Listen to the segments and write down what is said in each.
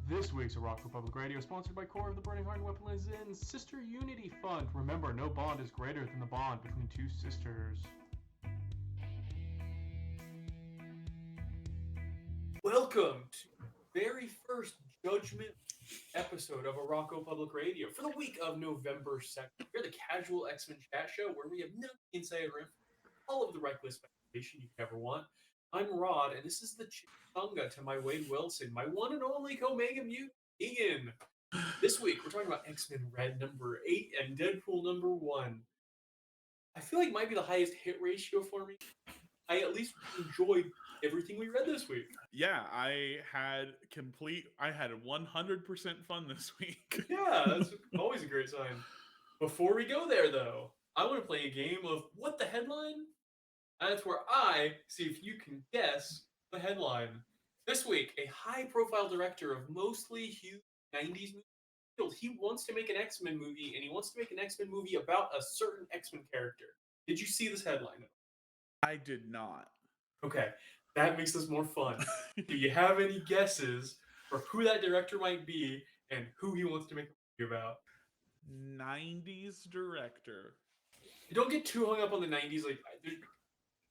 This week's Arakko Public Radio is sponsored by Core of the Burning Heart and Weaponless Zin's Sister Unity Fund. Remember, no bond is greater than the bond between two sisters. Welcome to the very first Judgment episode of Arakko Public Radio for the week of November 2nd. We're the casual X-Men chat show where we have no insider info, all of the reckless speculation you could ever want. I'm Rod, and this is the Chunga to my Wade Wilson, my one and only Omega Mutant, Keegan. This week, we're talking about X-Men Red number 8 and Deadpool number 1. I feel like it might be the highest hit ratio for me. I at least enjoyed everything we read this week. Yeah, I had 100% fun this week. Yeah, that's always a great sign. Before we go there, though, I want to play a game of What the Headline? That's where I see if you can guess the headline. This week, a high-profile director of mostly huge 90s movies, he wants to make an X-Men movie, and he wants to make an X-Men movie about a certain X-Men character. Did you see this headline? I did not. Okay, that makes this more fun. Do you have any guesses for who that director might be and who he wants to make a movie about? 90s director. Don't get too hung up on the 90s. Like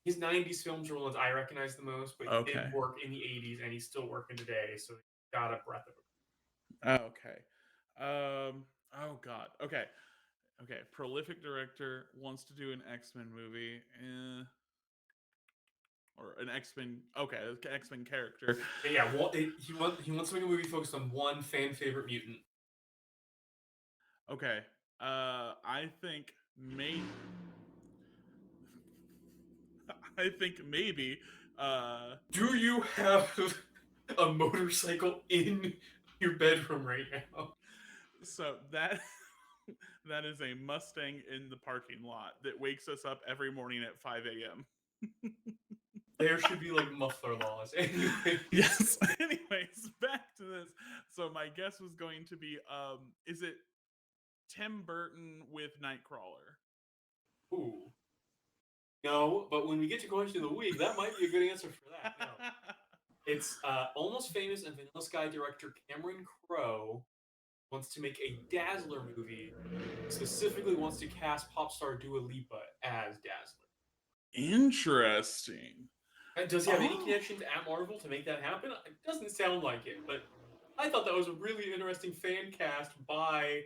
his 90s films are the ones I recognize the most, but he did work in the 80s and he's still working today, so he got a breath of it. Okay. Oh God. Okay. Prolific director wants to do an X-Men movie. Or an X-Men. Okay, X-Men character. Yeah. Well, he wants to make a movie focused on one fan favorite mutant. Okay. I think maybe. Do you have a motorcycle in your bedroom right now? So that is a Mustang in the parking lot that wakes us up every morning at 5 a.m. There should be like muffler laws. Anyway. Yes. Anyways, back to this. So my guess was going to be, is it Tim Burton with Nightcrawler? Ooh. No, but when we get to question of the week, that might be a good answer for that. No. It's Almost Famous and Vanilla Sky director Cameron Crowe wants to make a Dazzler movie. Specifically wants to cast pop star Dua Lipa as Dazzler. Interesting. Does he have any connections at Marvel to make that happen? It doesn't sound like it, but I thought that was a really interesting fan cast by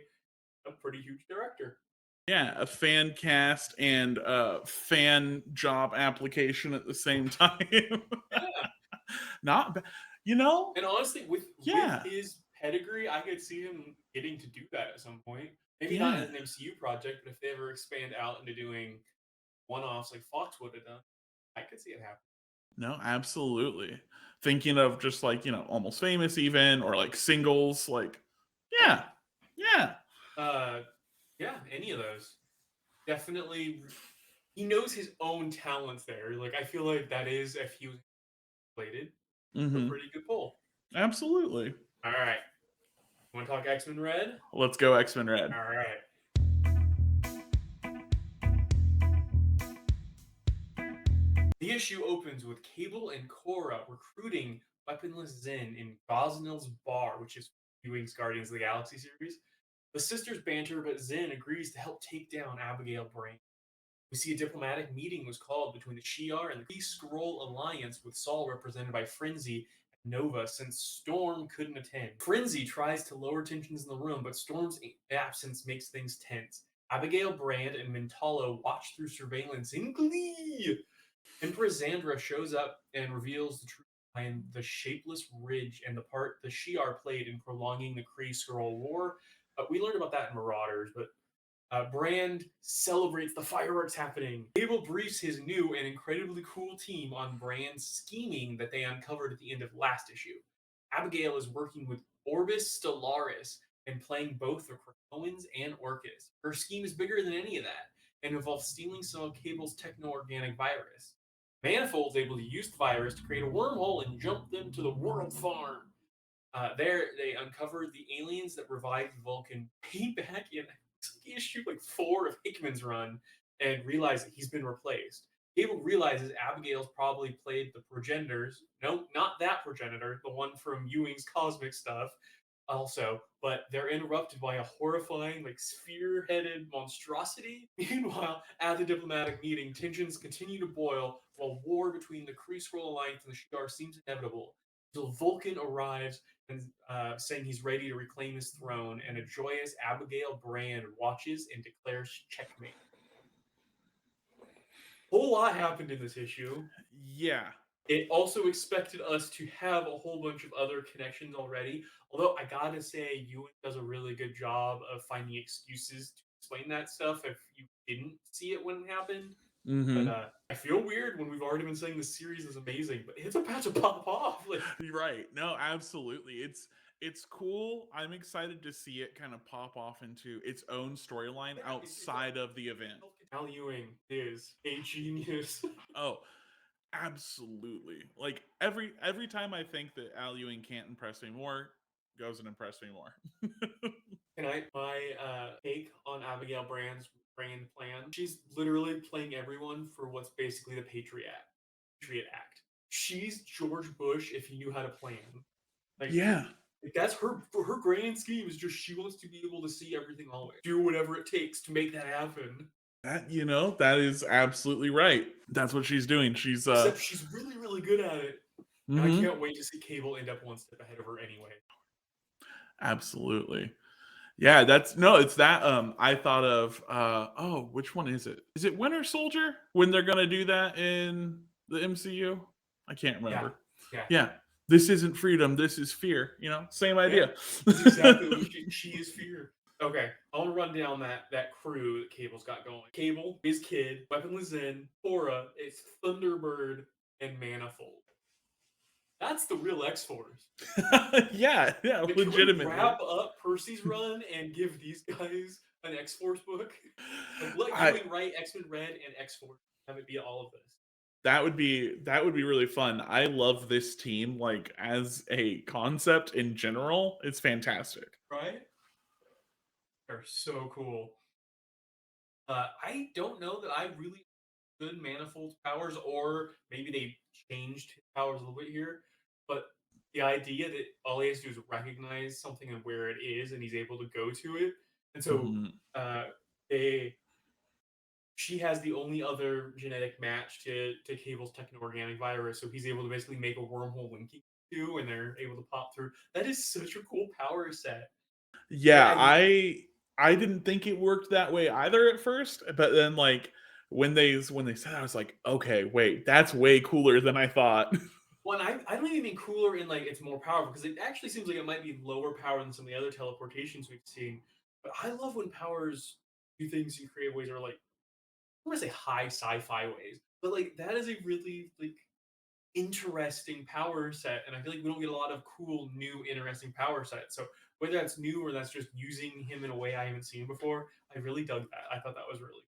a pretty huge director. Yeah, a fan cast and a fan job application at the same time. Yeah. Not, you know. And honestly, with his pedigree, I could see him getting to do that at some point. Maybe not as an MCU project, but if they ever expand out into doing one-offs like Fox would have done, I could see it happen. No, absolutely. Thinking of just like, Almost Famous even, or like singles, like, yeah. Yeah, any of those. Definitely, he knows his own talents there. Like, I feel like that is, if he was related, a pretty good pull. Absolutely. All right. Want to talk X-Men Red? Let's go X-Men Red. All right. The issue opens with Cable and Cora recruiting weaponless Zen in Gosnell's bar, which is Ewing's Guardians of the Galaxy series. The sisters banter, but Zen agrees to help take down Abigail Brand. We see a diplomatic meeting was called between the Shi'ar and the Kree-Skrull Alliance, with Saul represented by Frenzy and Nova, since Storm couldn't attend. Frenzy tries to lower tensions in the room, but Storm's absence makes things tense. Abigail Brand and Mentalo watch through surveillance in glee. Empress Xandra shows up and reveals the truth behind the Shapeless Ridge and the part the Shi'ar played in prolonging the Kree-Skrull War. We learned about that in Marauders, but Brand celebrates the fireworks happening. Cable briefs his new and incredibly cool team on Brand's scheming that they uncovered at the end of last issue. Abigail is working with Orbis Stellaris and playing both the Krakoans and Orcus. Her scheme is bigger than any of that and involves stealing some of Cable's techno-organic virus. Manifold's able to use the virus to create a wormhole and jump them to the World Farm. There, they uncovered the aliens that revived Vulcan way back in issue 4 of Hickman's run and realized that he's been replaced. Cable realizes Abigail's probably played the progenitors. No, not that progenitor, the one from Ewing's Cosmic stuff, also, but they're interrupted by a horrifying, like sphere-headed monstrosity. Meanwhile, at the diplomatic meeting, tensions continue to boil while war between the Kree-Skrull Alliance and the Shi'ar seems inevitable. Until Vulcan arrives and saying he's ready to reclaim his throne, and a joyous Abigail Brand watches and declares checkmate. A whole lot happened in this issue. Yeah. It also expected us to have a whole bunch of other connections already. Although I gotta say, Ewan does a really good job of finding excuses to explain that stuff if you didn't see it when it happened. But Mm-hmm. I feel weird when we've already been saying the series is amazing, but it's about to pop off. Like, You're right. No, absolutely. It's cool. I'm excited to see it kind of pop off into its own storyline yeah, outside of the event. Al Ewing is a genius. Oh, absolutely. Like every time I think that Al Ewing can't impress me more, goes and impress me more. Can I my take on Abigail Brand's grand plan? She's literally playing everyone for what's basically the Patriot Act. She's George Bush if he knew how to plan. Like, Yeah. that's her grand scheme is just she wants to be able to see everything always. Do whatever it takes to make that happen. That is absolutely right. That's what she's doing. She's Except she's really, really good at it. And I mhm. can't wait to see Cable end up one step ahead of her anyway. Absolutely. Yeah, it's that I thought of oh, which one is it? Is it Winter Soldier when they're going to do that in the MCU? I can't Yeah. remember. Yeah. Yeah. This isn't freedom, this is fear, same idea. That's exactly what she is fear. Okay, I want to run down that crew that Cable's got going. Cable, his kid, Weaponless Zen, Aura, it's Thunderbird, and Manifold. That's the real X-Force. Yeah, Like, can we legitimately. wrap up Percy's run and give these guys an X-Force book? Like, let I Ewing write X-Men Red and X-Force. Have it be all of this. that would be really fun. I love this team like as a concept in general. It's fantastic. Right? They're so cool. I don't know that I really good Manifold's powers, or maybe they changed his powers a little bit here. But the idea that all he has to do is recognize something and where it is, and he's able to go to it. And so Mhm. uh, they she has the only other genetic match to Cable's techno-organic virus, so he's able to basically make a wormhole linking to, and they're able to pop through. That is such a cool power set. Like, Yeah, I didn't think it worked that way either at first, but then like when they said it, I was like, okay, wait, that's way cooler than I thought. Well, I don't even mean cooler in like it's more powerful, because it actually seems like it might be lower power than some of the other teleportations we've seen. But I love when powers do things in creative ways, or like I want to say high sci-fi ways, but like that is a really like interesting power set, and I feel like we don't get a lot of cool new interesting power sets. So whether that's new or that's just using him in a way I haven't seen before, I really dug that. I thought that was really.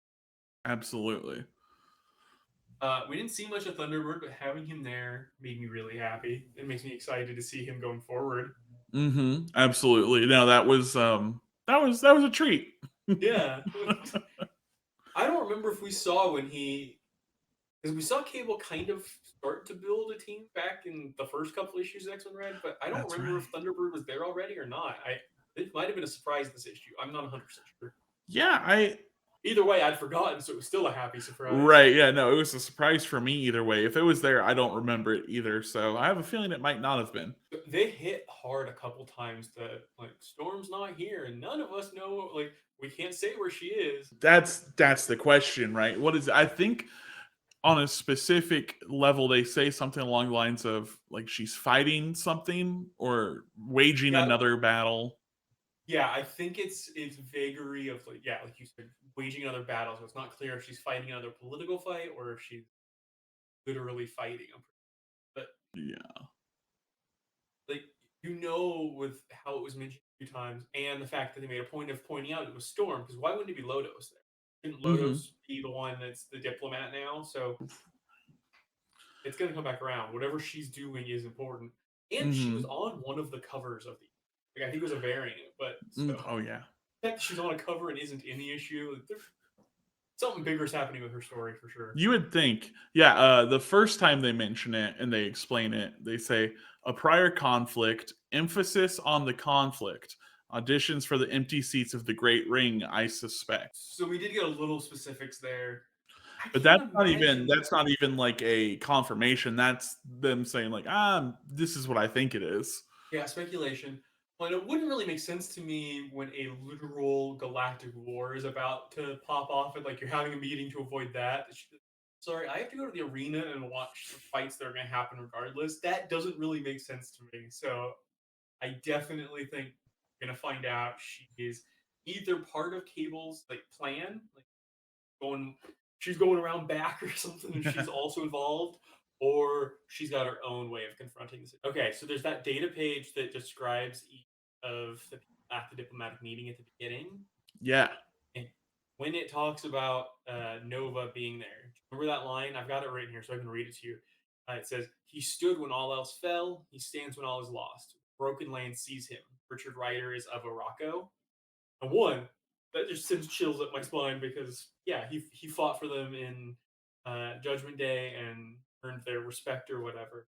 Absolutely. We didn't see much of Thunderbird, but having him there made me really happy. It makes me excited to see him going forward. Absolutely. No, that was a treat. Yeah. I don't remember if we saw when because we saw Cable kind of start to build a team back in the first couple issues of X-Men Red, but I don't That's remember right. if Thunderbird was there already or not. It might have been a surprise this issue. I'm not 100% sure. Yeah, I Either way, I'd forgotten, so it was still a happy surprise. right. Yeah, no, it was a surprise for me either way. If it was there, I don't remember it either. So I have a feeling it might not have been. They hit hard a couple times that like Storm's not here and none of us know, like we can't say where she is. That's the question, right? What is I think on a specific level they say something along the lines of like she's fighting something or waging Yeah, another battle. yeah, I think it's vagary of like, yeah, like you said, waging another battle. So it's not clear if she's fighting another political fight or if she's literally fighting. But Yeah. like with how it was mentioned a few times, and the fact that they made a point of pointing out it was Storm, because why wouldn't it be Lodos there? Shouldn't hmm Lodos be the one that's the diplomat now? So it's gonna come back around. Whatever she's doing is important. And she was hmm on one of the covers of I think it was a variant, but so Oh yeah. the fact that she's on a cover and isn't in the issue, something bigger is happening with her story for sure. You would think, yeah. The first time they mention it and they explain it, they say a prior conflict, emphasis on the conflict, auditions for the empty seats of the Great Ring. I suspect, So we did get a little specifics there. I but can't that's imagine. not even like a confirmation. That's them saying like, this is what I think it is. Yeah, speculation. But it wouldn't really make sense to me when a literal galactic war is about to pop off and like you're having a meeting to avoid that. Sorry, I have to go to the arena and watch the fights that are going to happen regardless. That doesn't really make sense to me. So I definitely think we're going to find out she is either part of Cable's like plan, like going she's going around back or something and she's also involved, or she's got her own way of confronting this. Okay, so there's that data page that describes each of the people at the diplomatic meeting at the beginning, Yeah, and when it talks about Nova being there, remember that line? I've got it written here so I can read it to you. It says, "He stood when all else fell. He stands when all is lost. Broken land sees him. Richard Ryder is of Arakko." And one, that just sends chills up my spine because yeah, he fought for them in Judgment Day and earned their respect or whatever.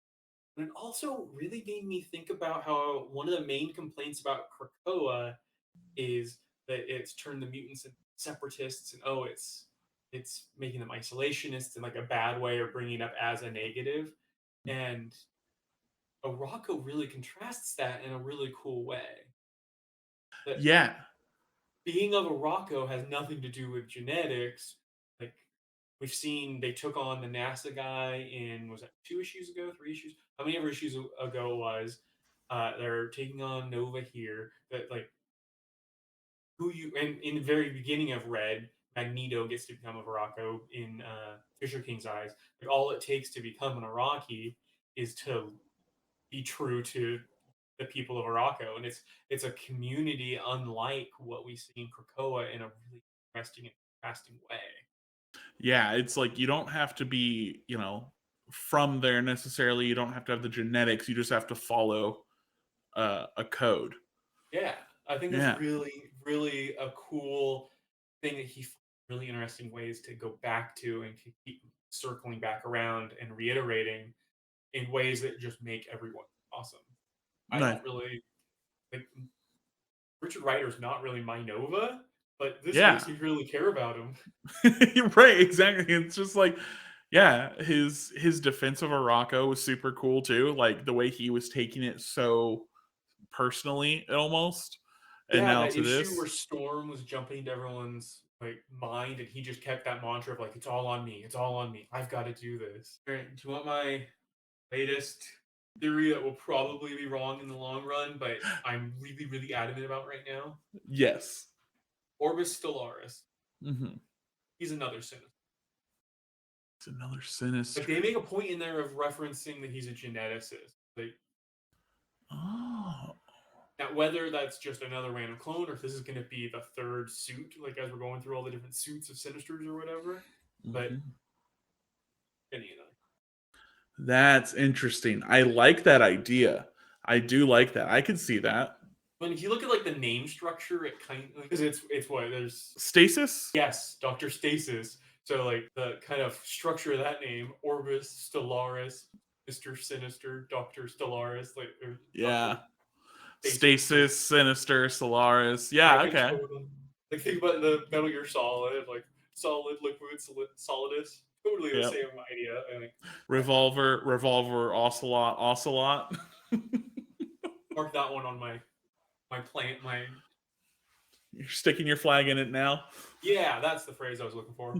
And it also really made me think about how one of the main complaints about Krakoa is that it's turned the mutants into separatists and oh, it's making them isolationists in like a bad way or bringing it up as a negative. And Arakko really contrasts that in a really cool way. That yeah, being of Arakko has nothing to do with genetics. Like we've seen, they took on the NASA guy in was that 2 issues ago, 3 issues? How many ever issues ago it was? They're taking on Nova here. That like who you and in the very beginning of Red, Magneto gets to become a Arakko in Fisher King's eyes. Like all it takes to become an Araki is to be true to the people of Arakko, and it's a community unlike what we see in Krakoa in a really interesting and contrasting way. yeah. It's like you don't have to be, from there necessarily. You don't have to have the genetics. You just have to follow a code. Yeah, I think that's Yeah, really, really a cool thing that he found really interesting ways to go back to and to keep circling back around and reiterating in ways that just make everyone awesome. I nice. don't really like Richard Rider's not really my Nova, but this makes Yeah, me really care about him. right. Exactly. It's just like, yeah, his defense of Arakko was super cool too. Like the way he was taking it so personally, almost. And Yeah, now that to issue this, where Storm was jumping into everyone's like mind, and he just kept that mantra of like, "It's all on me. It's all on me. I've got to do this." All right, do you want my latest theory that will probably be wrong in the long run, but I'm really, really adamant about right now? yes. Orbis Stellaris. Hmm. He's another Sinister. It's another Like sinister. they make a point in there of referencing that he's a geneticist. Like Oh. now, whether that's just another random clone or if this is going to be the third suit, like as we're going through all the different suits of Sinisters or whatever. But Hmm. any of them. That's interesting. I like that idea. I do like that. I could see that. But if you look at like the name structure, it kind of because it's what there's Stasis? yes, Doctor Stasis. So like the kind of structure of that name, Orbis Stellaris, Mister Sinister, Doctor Stellaris, like or Yeah. Doctor Stasis. Like Stasis, Sinister, Solaris. Yeah, I could okay. totally like think about the Metal Gear Solid, like solid, liquid, solidus. Totally the Yep. same idea. I think Revolver, Ocelot, Ocelot. mark that one on my plant. My You're sticking your flag in it now. yeah, that's the phrase I was looking for.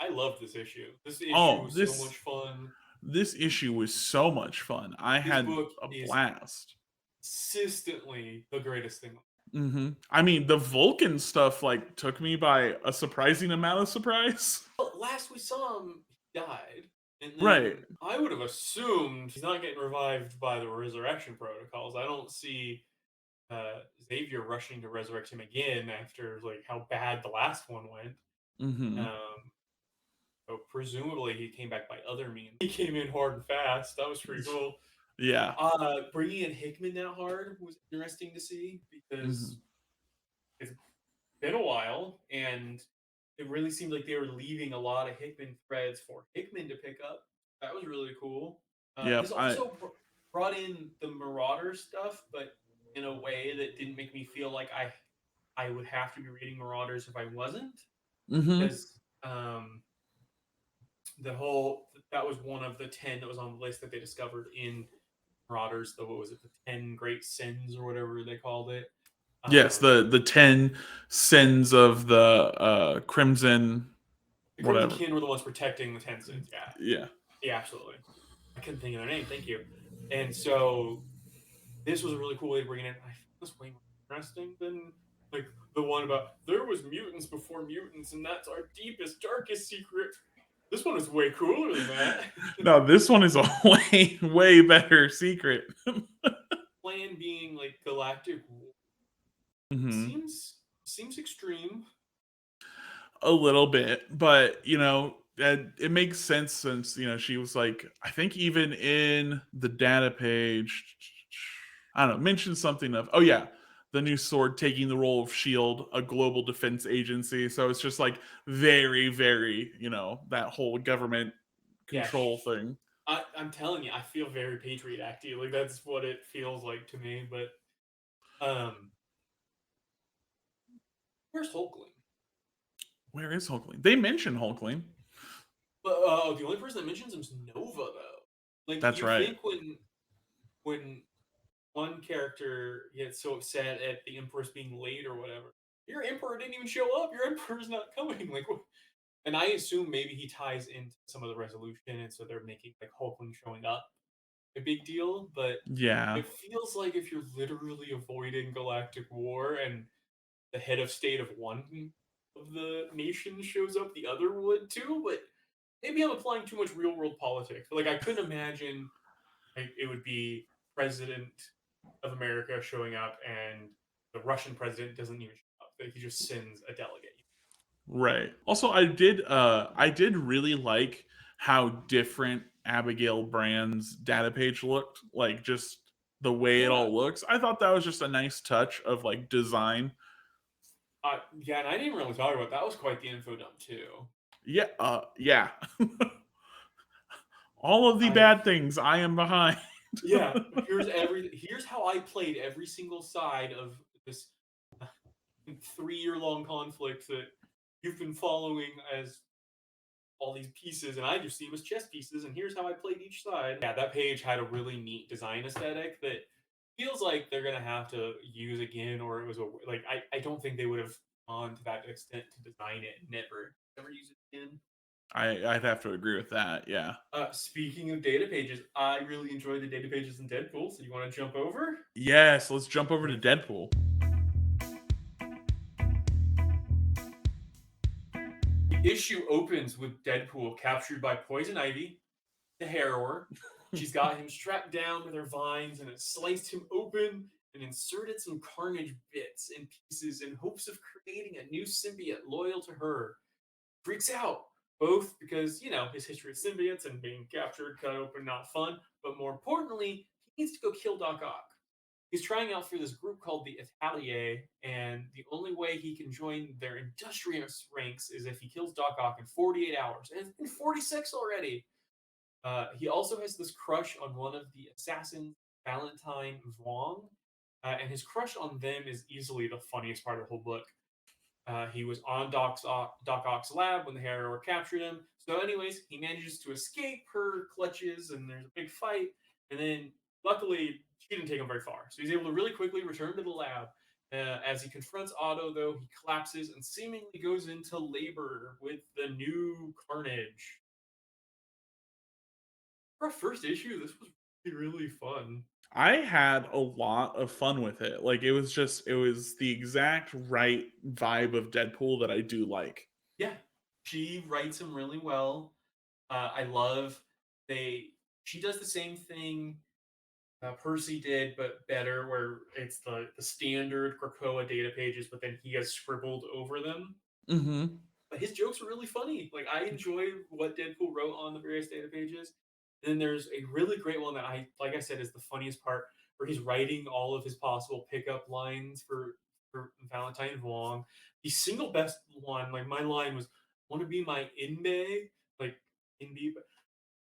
I loved this issue. This issue Oh, was so this much fun. this issue was so much fun. I This had book a is blast. consistently the greatest thing. I mean, the Vulcan stuff like took me by a surprising amount of surprise. Well, last we saw him, he died. And Right. then I would have assumed he's not getting revived by the resurrection protocols. I don't see Xavier rushing to resurrect him again after like how bad the last one went. Hmm. Um, so presumably he came back by other means. He came in hard and fast. That was pretty cool. Yeah. Bringing in Hickman that hard was interesting to see Hmm. because it's been a while, and it really seemed like they were leaving a lot of Hickman threads for Hickman to pick up. That was really cool. Yep. This also brought in the Marauder stuff, but in a way that didn't make me feel like I would have to be reading Marauders if I wasn't, Mm-hmm. because the whole that was one of the 10 that was on the list that they discovered in Marauders. The what was it, the 10 Great Sins or whatever they called it. Yes, the 10 sins of the Crimson, The Crimson whatever. Kin were the ones protecting the 10 Sins. Yeah, Yeah. yeah, absolutely. I couldn't think of their name. Thank you. And so this was a really cool way to bring it in. I found this way more interesting than like the one about there was mutants before mutants, and that's our deepest, darkest secret. This one is way cooler than that. No, this one is a way, way better secret. Plan being like galactic war. Hmm. Seems extreme. A little bit, but it makes sense since she was like, I think even in the data page, I don't know, mentioned something of, oh yeah, the new sword taking the role of Shield, a global defense agency. So it's just like very, very, that whole government Yeah, control thing. I'm telling you, I feel very Patriot Acty. Like that's what it feels like to me. But where's Hulkling? Where is Hulkling? They mention Hulkling. But the only person that mentions him is Nova, though. Like That's you right. think when one character gets so upset at the Empress being late or whatever, your Emperor didn't even show up. Your Emperor's not coming. Like, and I assume maybe he ties into some of the resolution, and so they're making like Hulkling showing up a big deal. But Yeah. it feels like if you're literally avoiding galactic war and the head of state of one of the nations shows up, the other would too. But maybe I'm applying too much real world politics. But like I couldn't imagine like, it would be President of America showing up and the Russian president doesn't even show up. Like, he just sends a delegate. Right. Also, I did really like how different Abigail Brand's data page looked. Like just the way it Yeah. all looks. I thought that was just a nice touch of like design. Yeah, and I didn't really talk about that. Was quite the info dump too. Yeah, yeah. All of the I bad things I am behind. yeah. Here's how I played every single side of this 3 year long conflict that you've been following as all these pieces, and I just see them as chess pieces. And here's how I played each side. Yeah, that page had a really neat design aesthetic that feels like they're gonna have to use again, or it was like I don't think they would have gone to that extent to design it and never use it again. I'd have to agree with that. Yeah. Speaking of data pages, I really enjoyed the data pages in Deadpool. So you want to jump over? Yes. Let's jump over to Deadpool. The issue opens with Deadpool captured by Poison Ivy, the Harrower. She's got him strapped down with her vines and has sliced him open and inserted some carnage bits and pieces in hopes of creating a new symbiote loyal to her. Freaks out, both because, his history of symbiotes and being captured, cut open, not fun, but more importantly, he needs to go kill Doc Ock. He's trying out for this group called the Atelier, and the only way he can join their industrious ranks is if he kills Doc Ock in 48 hours. And it's been 46 already. He also has this crush on one of the assassins, Valentine Wong, and his crush on them is easily the funniest part of the whole book. He was on Doc Ock's lab when the Harrower captured him. So, anyways, he manages to escape her clutches, and there's a big fight. And then, luckily, she didn't take him very far. So he's able to really quickly return to the lab. As he confronts Otto, though, he collapses and seemingly goes into labor with the new Carnage. For a first issue, this was really fun. I had a lot of fun with it. Like it was the exact right vibe of Deadpool that I do like. Yeah, she writes him really well. I love they. She does the same thing Percy did, but better, where it's the standard Krakoa data pages, but then he has scribbled over them. Mm-hmm. But his jokes are really funny. Like I enjoy what Deadpool wrote on the various data pages. And then there's a really great one that like I said, is the funniest part, where he's writing all of his possible pickup lines for for Valentine Wong. The single best one, like my line was, "Want to be my inbay?" Like inbay,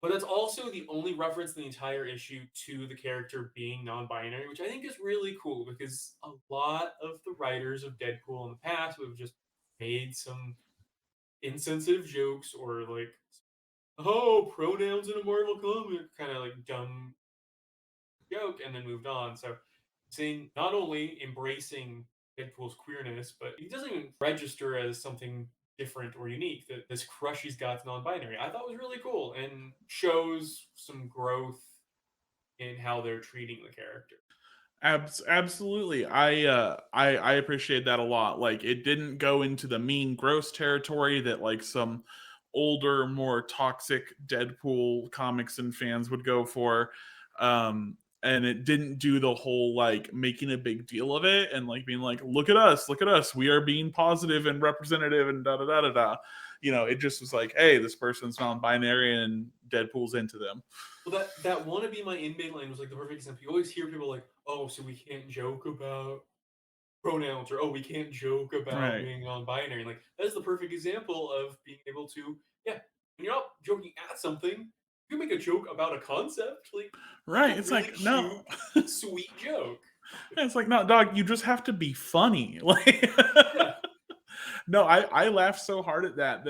but that's also the only reference in the entire issue to the character being non-binary, which I think is really cool because a lot of the writers of Deadpool in the past would have just made some insensitive jokes or like, "Oh, pronouns in a Marvel comic," kind of like dumb joke, and then moved on. So seeing not only embracing Deadpool's queerness, but he doesn't even register as something different or unique. That this crush he's got's non-binary, I thought was really cool and shows some growth in how they're treating the character. Absolutely. I appreciate that a lot. Like it didn't go into the mean gross territory that like some older, more toxic Deadpool comics and fans would go for. And it didn't do the whole like making a big deal of it and like being like, look at us, we are being positive and representative and da da da da da. You know, it just was like, hey, this person's non-binary and Deadpool's into them. Well, that "wanna be my inmate" line was like the perfect example. You always hear people like, "Oh, so we can't joke about pronouns," or "Oh, we can't joke about Right. being non-binary." Like that is the perfect example of being able to, yeah, when you're not joking at something, you can make a joke about a concept. Like Right. a It's really like, no. cute, sweet joke. It's like, no, dog, you just have to be funny. Like Yeah. no, I laughed so hard at that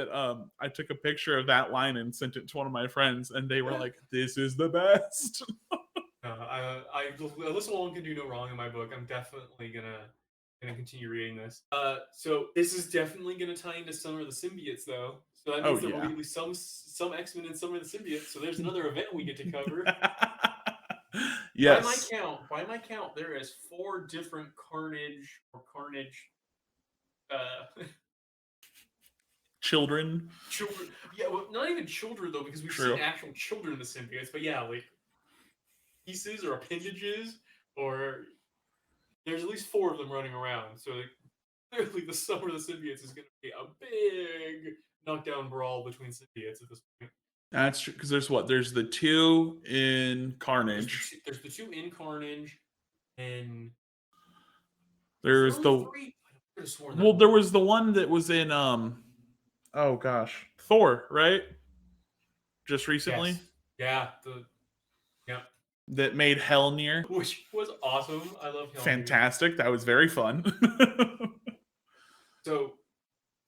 I took a picture of that line and sent it to one of my friends and they were like, this is the best. Alyssa Wong can do no wrong in my book. I'm definitely gonna continue reading this. So this is definitely gonna tie into Summer of the Symbiotes, though. So that Oh means there will yeah. be some X-Men in Summer of the Symbiotes. So there's another event we get to cover. Yes. By my count, there is 4 different Carnage or Carnage Children. children. Yeah, well, not even children though, because we've seen True. actual children in the symbiotes. But yeah, like pieces or appendages, or there's at least 4 of them running around. So like, clearly, the Summer of the Symbiotes is going to be a big knockdown brawl between symbiotes at this point. That's true. Because there's what? There's the two in There's Carnage. there's the 2 in Carnage, and is there There's only the 3? I could have sworn there well, were there more. was the one that was in oh gosh. Thor, right? Just recently. Yes, yeah, yeah, That made Hell Near. which was awesome. I love Hellmere. Fantastic. That was very fun. So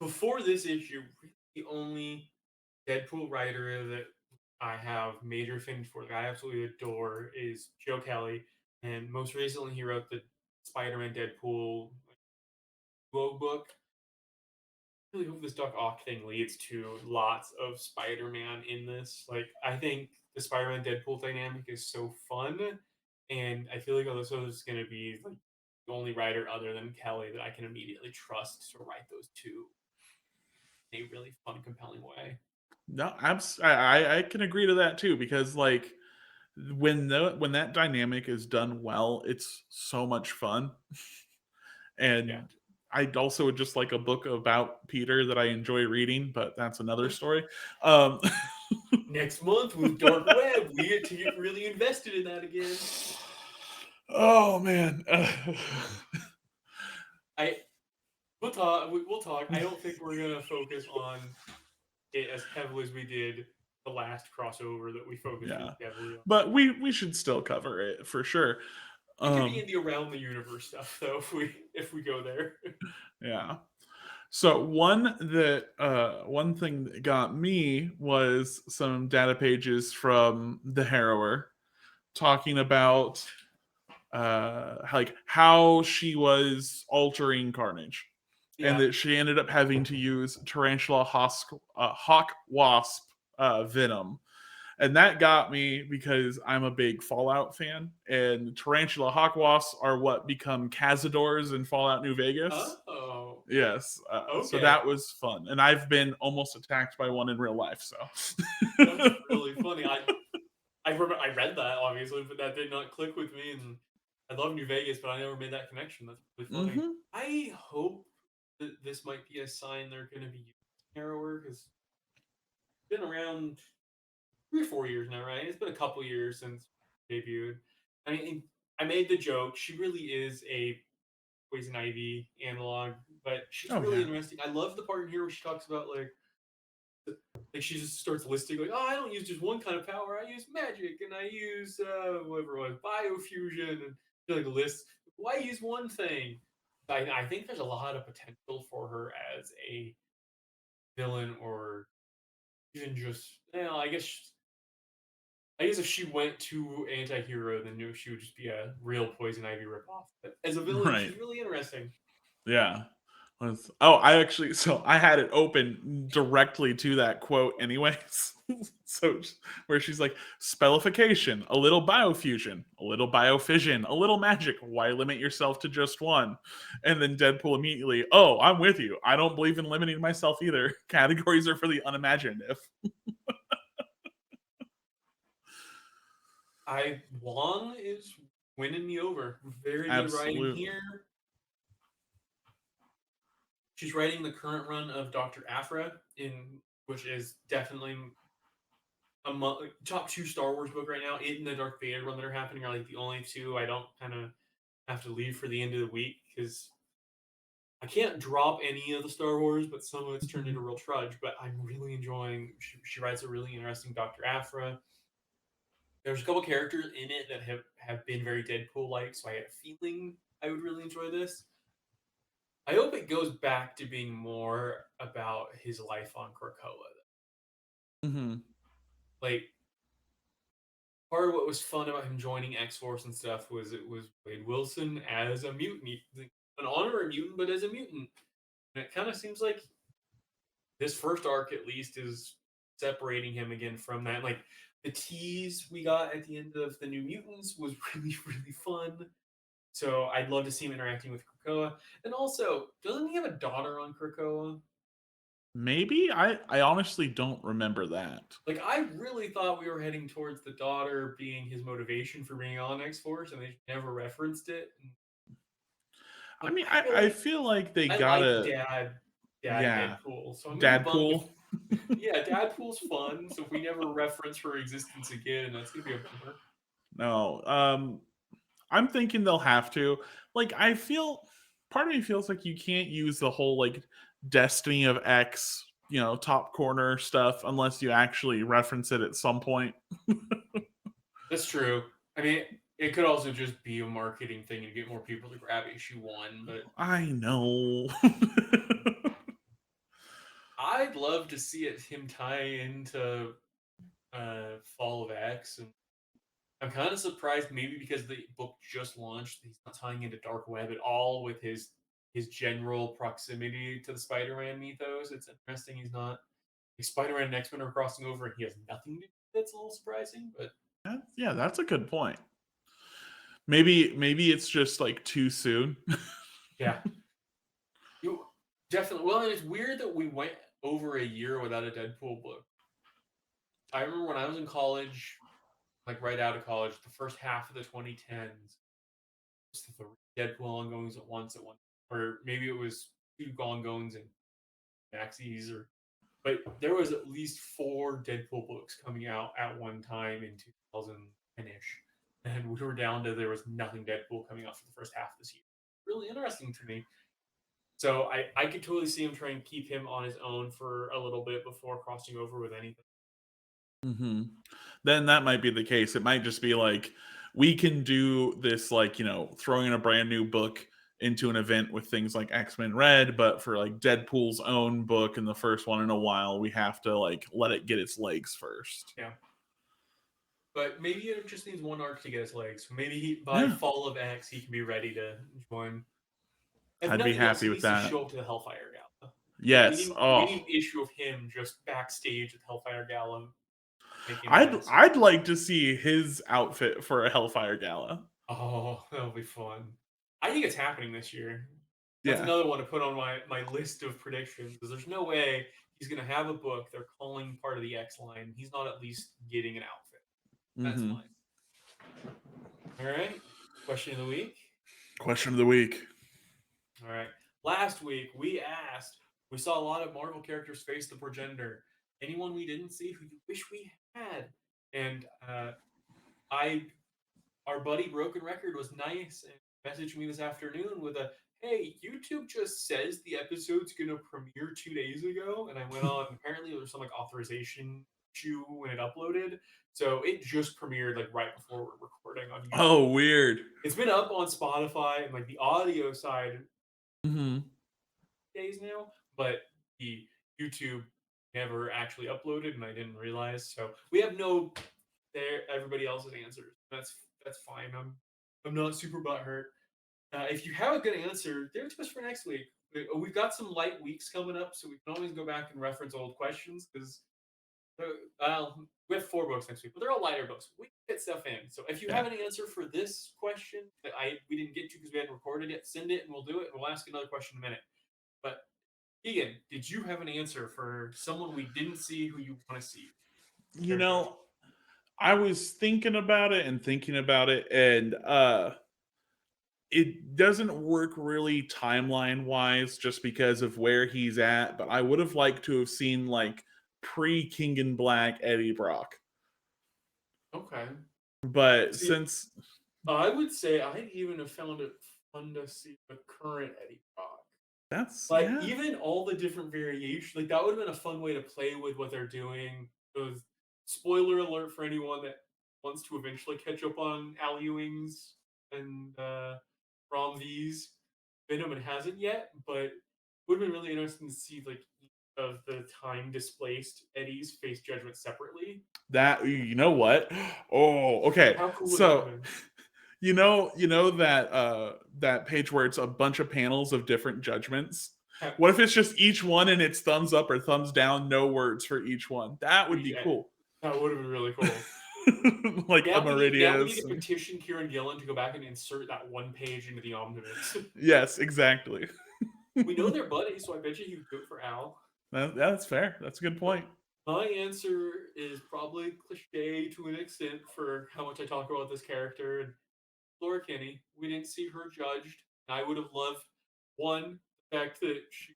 before this issue, the only Deadpool writer that I have major feelings for, that I absolutely adore, is Joe Kelly. And most recently, he wrote the Spider-Man Deadpool duo book. I really hope this Doc Ock thing leads to lots of Spider-Man in this. Like, I think the Spider-Man Deadpool dynamic is so fun, and I feel like Alyssa is going to be like the only writer other than Kelly that I can immediately trust to write those two in a really fun, compelling way. No, I can agree to that too because like when that dynamic is done well, it's so much fun. Yeah. And I also would just like a book about Peter that I enjoy reading, but that's another story. Um, Next month with Dark Web, we get to get really invested in that again. oh man, I we'll talk. We'll talk. I don't think we're gonna focus on it as heavily as we did the last crossover that we focused yeah, really heavily on. but we should still cover it for sure. It could be in the around the universe stuff though if we go there. Yeah. So one thing that got me was some data pages from the Harrower talking about like how she was altering Carnage, and Yeah. that she ended up having to use hawk wasp venom, and that got me because I'm a big Fallout fan, and tarantula hawk wasps are what become cazadors in Fallout New Vegas. Oh. Yes, so Okay. that was fun, and I've been almost attacked by one in real life. So That's really funny. I remember I read that obviously, but that did not click with me. And I love New Vegas, but I never made that connection. That's really funny. hmm I hope that this might be a sign they're going to be using Harrower because it's been around 3 or 4 years now, right? It's been a couple years since it debuted. I mean, I made the joke. She really is a Poison Ivy analog, but she's Oh really yeah. interesting. I love the part in here where she talks about like she just starts listing like, oh, I don't use just one kind of power. I use magic and I use whatever it was, biofusion, and she like lists. Why use one thing? I think there's a lot of potential for her as a villain, or even just I guess if she went to anti-hero, then she would just be a real Poison Ivy ripoff. But as a villain, Right. she's really interesting. Yeah. Oh, I actually, so I had it open directly to that quote, anyways. So, where she's like, spellification, a little biofusion, a little biofission, a little magic. Why limit yourself to just one? And then Deadpool immediately, oh, I'm with you. I don't believe in limiting myself either. Categories are for the unimaginative. Wong is winning me over. Very good writing Absolutely. here. She's writing the current run of Dr. Aphra, which is definitely top 2 Star Wars book right now. It and the Darth Vader run that are happening are like the only 2 I don't kind of have to leave for the end of the week because I can't drop any of the Star Wars, but some of it's turned into real trudge. But I'm really enjoying. She writes a really interesting Dr. Aphra. There's a couple characters in it that have been very Deadpool like, so I had a feeling I would really enjoy this. I hope it goes back to being more about his life on Krakoa. Mm-hmm. Like, part of what was fun about him joining X Force and stuff was it was Wade Wilson as a mutant, an honorary mutant, but as a mutant. And it kind of seems like this first arc, at least, is separating him again from that. Like the tease we got at the end of the New Mutants was really, really fun. So I'd love to see him interacting with Krakoa. And also, doesn't he have a daughter on Krakoa? Maybe I honestly don't remember that. Like, I really thought we were heading towards the daughter being his motivation for being on X Force, and they never referenced it. I But mean, I I like feel like they I like gotta, Dad yeah, Deadpool, so I'm gonna be bummed if Dadpool. yeah, Deadpool's fun. So if we never reference her existence again, that's gonna be a bummer. No, I'm thinking they'll have to. Like, I feel part of me feels like you can't use the whole like Destiny of X, top corner stuff unless you actually reference it at some point. That's true. I mean, it could also just be a marketing thing and get more people to grab issue 1, but I know. I'd love to see him tie into Fall of X, and I'm kind of surprised maybe because the book just launched, he's not tying into Dark Web at all with his general proximity to the Spider-Man mythos. It's interesting he's not like Spider-Man and X-Men are crossing over and he has nothing to do. That's a little surprising, but Yeah, that's a good point. Maybe it's just like too soon. yeah. You definitely well, and it's weird that we went over a year without a Deadpool book. I remember when I was in college, like right out of college, the first half of the 2010s, just the 3 Deadpool ongoings at one, or maybe it was 2 ongoings and maxis, or but there was at least 4 Deadpool books coming out at one time in 2010ish, and we were down to there was nothing Deadpool coming out for the first half of this year. Really interesting to me. So I could totally see him trying to keep him on his own for a little bit before crossing over with anything. Hmm. Then that might be the case. It might just be like we can do this, like throwing in a brand new book into an event with things like X-Men Red, but for like Deadpool's own book and the first one in a while, we have to like let it get its legs first. Yeah. But maybe it just needs one arc to get his legs. Maybe by Yeah, Fall of X he can be ready to join. If I'd be nothing else, he happy with needs to that. show up to the Hellfire Gala. Like Yes. we Oh, need an issue of him just backstage at the Hellfire Gala making a I'd mess. I'd like to see his outfit for a Hellfire Gala. Oh, that'll be fun. I think it's happening this year. That's Yeah. another one to put on my list of predictions because there's no way he's going to have a book they're calling part of the X line. He's not at least getting an outfit. That's Hmm. mine. All right. Question of the week. Question of the week. All right. Last week we saw a lot of Marvel characters face the progenitor. Anyone we didn't see who you wish we had? And I our buddy Broken Record was nice messaged me this afternoon with a, "Hey, YouTube just says the episode's gonna premiere 2 days ago," and I went on. Apparently, there was some like authorization issue when it uploaded, so it just premiered like right before we're recording on YouTube. Oh, weird. It's been up on Spotify and like the audio side Hmm. days now, but the YouTube never actually uploaded, and I didn't realize. So we have no there everybody else's answers. That's fine. I'm not super butthurt. If you have a good answer, they're just for next week. We've got some light weeks coming up, so we can always go back and reference old questions because we have 4 books next week, but they're all lighter books. We can get stuff in. So if you Yeah. have an answer for this question that we didn't get to because we hadn't recorded it, send it and we'll do it. And we'll ask another question in a minute. But Keegan, did you have an answer for someone we didn't see who you want to see? You know, I was thinking about it and thinking about it, and it doesn't work really timeline wise just because of where he's at, but I would have liked to have seen like pre King in Black Eddie Brock. Okay. But See, since I would say I'd even have found it fun to see the current Eddie Brock. that's Like yeah. even all the different variations, like that would have been a fun way to play with what they're doing. Those spoiler alert for anyone that wants to eventually catch up on Al Ewing's and Rom V's Venom and hasn't yet, but it would have been really interesting to see like each of the time displaced Eddies face judgment separately. That you know what? Oh, okay. How cool would that have So been? you know that that page where it's a bunch of panels of different judgments? Ha- What if it's just each one and it's thumbs up or thumbs down, no words for each one? That would be Yeah, cool. that would have been really cool. Like Now we need Amaridius. to petition Kieran Gillen to go back and insert that one page into the omnibus. Yes, exactly. We know they're buddies, so I bet you he would do it for Al. That's fair. That's a good point. My answer is probably cliche to an extent for how much I talk about this character. And Laura Kinney, we didn't see her judged. I would have loved one, the fact that she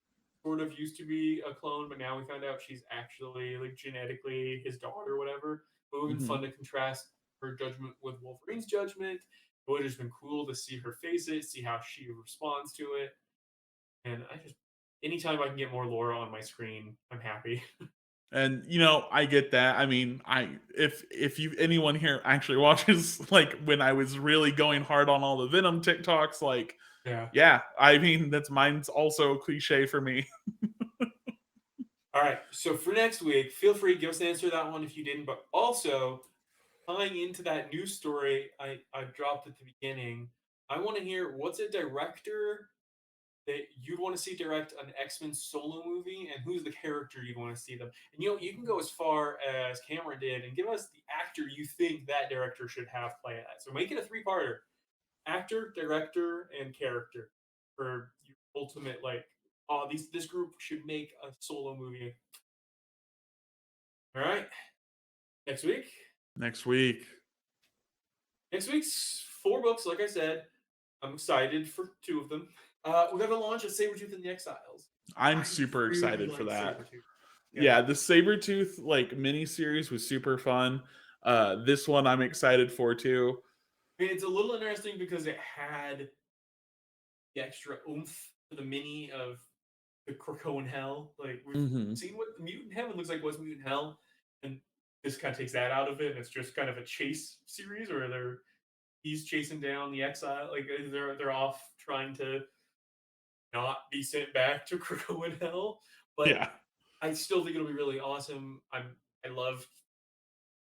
sort of used to be a clone, but now we found out she's actually like genetically his daughter or whatever. It would have been Hmm. fun to contrast her judgment with Wolverine's judgment. It would have just been cool to see her face it, see how she responds to it. And I just anytime I can get more Laura on my screen, I'm happy. And I get that. I mean, if you anyone here actually watches like when I was really going hard on all the Venom TikToks, like Yeah. yeah, I mean that's mine's also a cliche for me. All right. So for next week, feel free to give us an answer to that one if you didn't. But also tying into that news story I dropped at the beginning, I want to hear what's a director that you'd want to see direct an X-Men solo movie, and who's the character you'd want to see them. And you can go as far as Cameron did and give us the actor you think that director should have play that. So make it a 3-parter: actor, director, and character for your ultimate like. Oh, this group should make a solo movie. All right, next week. Next week. Next week's 4 books. Like I said, I'm excited for 2 of them. We have a launch of Sabretooth and the Exiles. I'm I super really excited for like that. Sabretooth. Yeah, the Sabretooth like mini series was super fun. This one I'm excited for too. I mean, it's a little interesting because it had the extra oomph to the mini of the Krakoan Hell. Like we've Hmm. seen what the Mutant Heaven looks like was Mutant Hell, and this kind of takes that out of it, and it's just kind of a chase series where he's chasing down the exile. Like they're off trying to not be sent back to Krakoan Hell. But Yeah. I still think it'll be really awesome. I love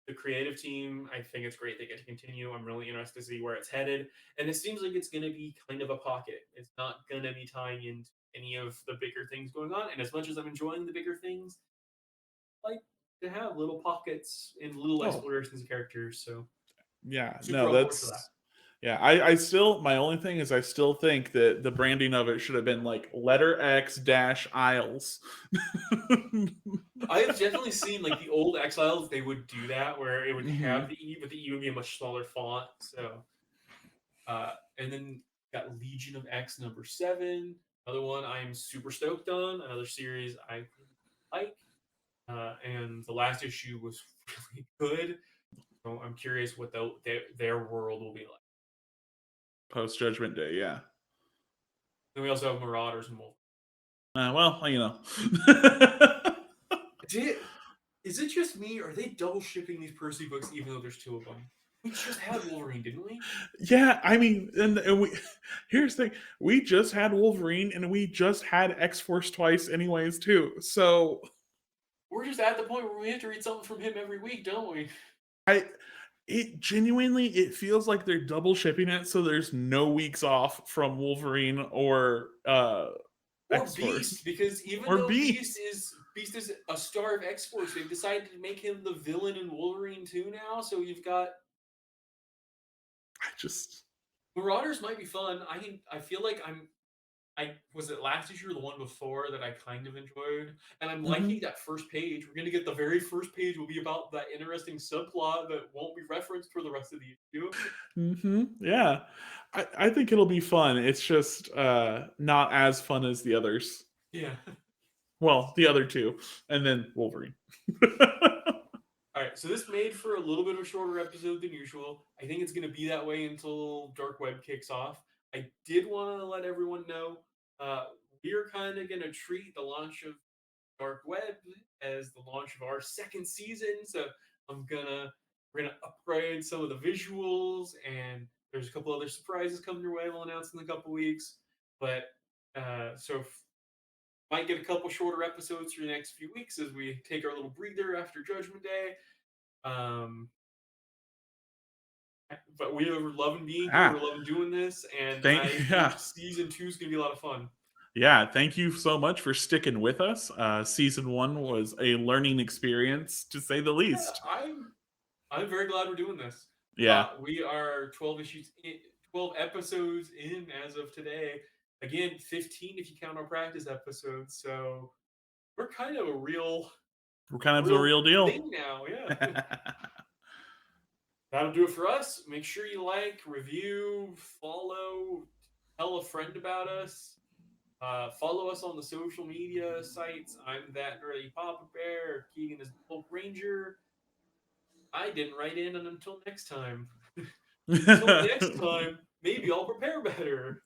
the creative team. I think it's great they get to continue. I'm really interested to see where it's headed. And it seems like it's going to be kind of a pocket. It's not going to be tying into any of the bigger things going on. And as much as I'm enjoying the bigger things, I like to have little pockets and little Oh, explorations of characters. So yeah. super No, on board for that. that's yeah. I still my only thing is I still think that the branding of it should have been like letter X dash Isles. I have definitely seen like the old Exiles, they would do that where it would have Hmm. the E, but the E would be a much smaller font. So and then got Legion of X #7, another one I am super stoked on, another series I really like. And the last issue was really good. So I'm curious what their world will be like. Post Judgment Day, yeah. Then we also have Marauders and Wolf. Well, you know. Is it just me, or are they double shipping these Percy books even though there's 2 of them? We just had Wolverine, didn't we? Yeah, I mean, and we here's the thing: we just had Wolverine, and we just had X Force twice, anyways, too. So We're just at the point where we have to read something from him every week, don't we? it genuinely it feels like they're double shipping it, so there's no weeks off from Wolverine or Or X Force Beast, because even or though Beast. Beast is a star of X Force, they've decided to make him the villain in Wolverine 2 now. So you've got I just Marauders might be fun. I feel like I was it last issue or the one before that I kind of enjoyed, and I'm liking that first page. We're gonna get the very first page will be about that interesting subplot that won't be referenced for the rest of the issue. Yeah, I think it'll be fun. It's just not as fun as the others. Yeah. Well, the other two, and then Wolverine. All right, so this made for a little bit of a shorter episode than usual. I think it's going to be that way until Dark Web kicks off. I did want to let everyone know we're kind of going to treat the launch of Dark Web as the launch of our second season. So we're gonna upgrade some of the visuals, and there's a couple other surprises coming your way. We'll announce in a couple weeks, but might get a couple shorter episodes for the next few weeks as we take our little breather after Judgment Day. But we are loving being here. We're loving doing this, and I think season 2 is going to be a lot of fun. Yeah, thank you so much for sticking with us. Season 1 was a learning experience, to say the least. Yeah, I'm very glad we're doing this. Yeah, we are 12 episodes in as of today. Again, 15 if you count our practice episodes. So we're kind of a real deal thing now. Yeah. That'll do it for us. Make sure you like, review, follow, tell a friend about us. Follow us on the social media sites. I'm that nerdy Papa Bear. Keegan is the Pulp Ranger. I didn't write in until next time. Until next time, maybe I'll prepare better.